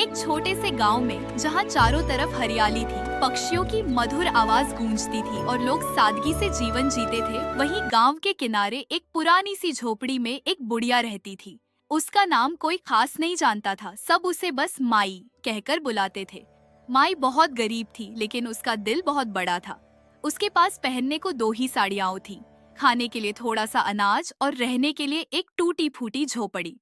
एक छोटे से गांव में जहां चारों तरफ हरियाली थी, पक्षियों की मधुर आवाज गूंजती थी और लोग सादगी से जीवन जीते थे, वहीं गांव के किनारे एक पुरानी सी झोपड़ी में एक बुढ़िया रहती थी। उसका नाम कोई खास नहीं जानता था, सब उसे बस माई कहकर बुलाते थे। माई बहुत गरीब थी, लेकिन उसका दिल बहुत बड़ा था। उसके पास पहनने को 2 ही साड़ियां थी, खाने के लिए थोड़ा सा अनाज और रहने के लिए एक टूटी फूटी झोपड़ी।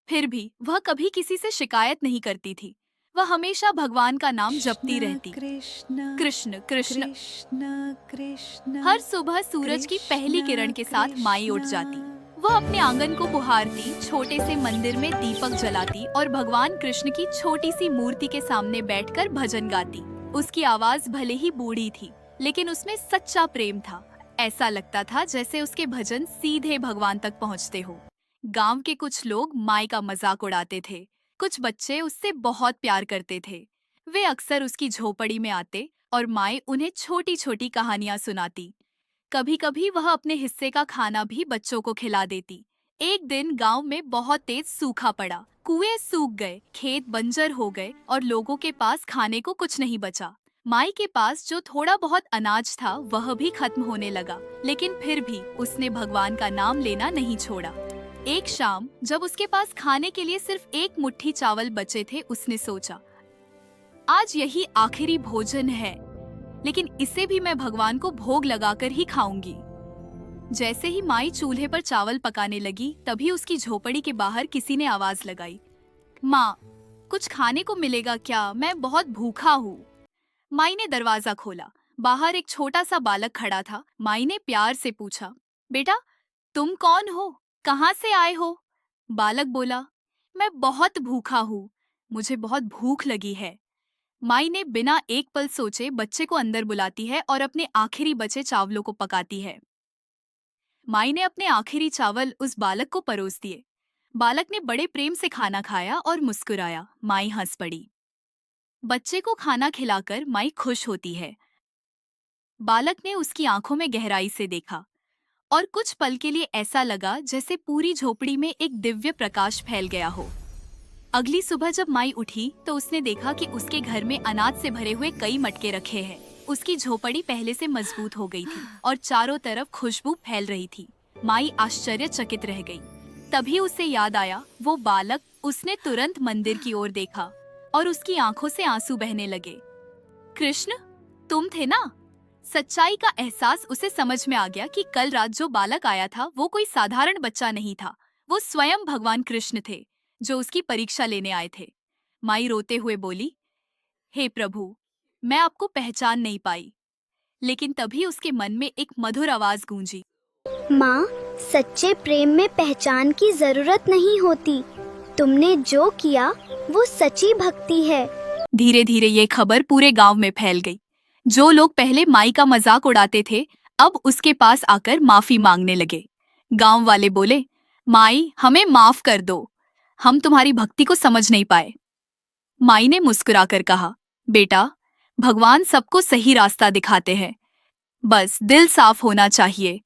फिर भी वह कभी किसी से शिकायत नहीं करती थी। वह हमेशा भगवान का नाम जपती रहती। कृष्ण कृष्ण कृष्ण। कृष्ण कृष्ण। हर सुबह सूरज की पहली किरण के साथ माई उठ जाती। वह अपने आंगन को बुहारती, छोटे से मंदिर में दीपक जलाती और भगवान कृष्ण की छोटी सी मूर्ति के सामने बैठकर भजन गाती। उसकी आवाज भले ही बूढ़ी थी, लेकिन उसमें सच्चा प्रेम था। ऐसा लगता था जैसे उसके भजन सीधे भगवान तक पहुंचते हो। गांव के कुछ लोग माई का मजाक उड़ाते थे। कुछ बच्चे उससे बहुत प्यार करते थे। वे अक्सर उसकी झोपड़ी में आते और माई उन्हें छोटी छोटी कहानियां सुनाती। कभी कभी वह अपने हिस्से का खाना भी बच्चों को खिला देती। एक दिन गांव में बहुत तेज सूखा पड़ा। कुएं सूख गए, खेत बंजर हो गए और लोगों के पास खाने को कुछ नहीं बचा। माई के पास जो थोड़ा बहुत अनाज था वह भी खत्म होने लगा, लेकिन फिर भी उसने भगवान का नाम लेना नहीं छोड़ा। एक शाम जब उसके पास खाने के लिए सिर्फ एक मुट्ठी चावल बचे थे, उसने सोचा, आज यही आखिरी भोजन है, लेकिन इसे भी मैं भगवान को भोग लगाकर ही खाऊंगी। जैसे ही माई चूल्हे पर चावल पकाने लगी, तभी उसकी झोपड़ी के बाहर किसी ने आवाज लगाई, माँ, कुछ खाने को मिलेगा क्या? मैं बहुत भूखा हूँ। माई ने दरवाजा खोला। बाहर एक छोटा सा बालक खड़ा था। माई ने प्यार से पूछा, बेटा, तुम कौन हो? कहाँ से आए हो? बालक बोला, मैं बहुत भूखा हूँ, मुझे बहुत भूख लगी है। माई ने बिना एक पल सोचे बच्चे को अंदर बुलाती है और अपने आखिरी बचे चावलों को पकाती है। माई ने अपने आखिरी चावल उस बालक को परोस दिए। बालक ने बड़े प्रेम से खाना खाया और मुस्कुराया। माई हंस पड़ी। बच्चे को खाना खिलाकर माई खुश होती है। बालक ने उसकी आंखों में गहराई से देखा और कुछ पल के लिए ऐसा लगा जैसे पूरी झोपड़ी में एक दिव्य प्रकाश फैल गया हो। अगली सुबह जब माई उठी तो उसने देखा कि उसके घर में अनाज से भरे हुए कई मटके रखे हैं। उसकी झोपड़ी पहले से मजबूत हो गई थी और चारों तरफ खुशबू फैल रही थी। माई आश्चर्यचकित रह गई। तभी उसे याद आया वो बालक। उसने तुरंत मंदिर की ओर देखा और उसकी आंखों से आंसू बहने लगे। कृष्ण, तुम थे ना? सच्चाई का एहसास उसे समझ में आ गया कि कल रात जो बालक आया था वो कोई साधारण बच्चा नहीं था। वो स्वयं भगवान कृष्ण थे, जो उसकी परीक्षा लेने आए थे। माई रोते हुए बोली, हे प्रभु, मैं आपको पहचान नहीं पाई। लेकिन तभी उसके मन में एक मधुर आवाज गूंजी, माँ, सच्चे प्रेम में पहचान की जरूरत नहीं होती। तुमने जो किया वो सच्ची भक्ति है। धीरे धीरे ये खबर पूरे गांव में फैल गई। जो लोग पहले माई का मजाक उड़ाते थे, अब उसके पास आकर माफी मांगने लगे। गांव वाले बोले, माई, हमें माफ कर दो, हम तुम्हारी भक्ति को समझ नहीं पाए। माई ने मुस्कुराकर कहा, बेटा, भगवान सबको सही रास्ता दिखाते हैं, बस दिल साफ होना चाहिए।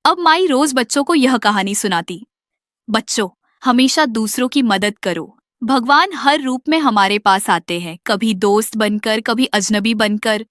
अब माई रोज बच्चों को यह कहानी सुनाती, बच्चों, हमेशा दूसरों की मदद करो। भगवान हर रूप में हमारे पास आते हैं, कभी दोस्त बनकर, कभी अजनबी बनकर।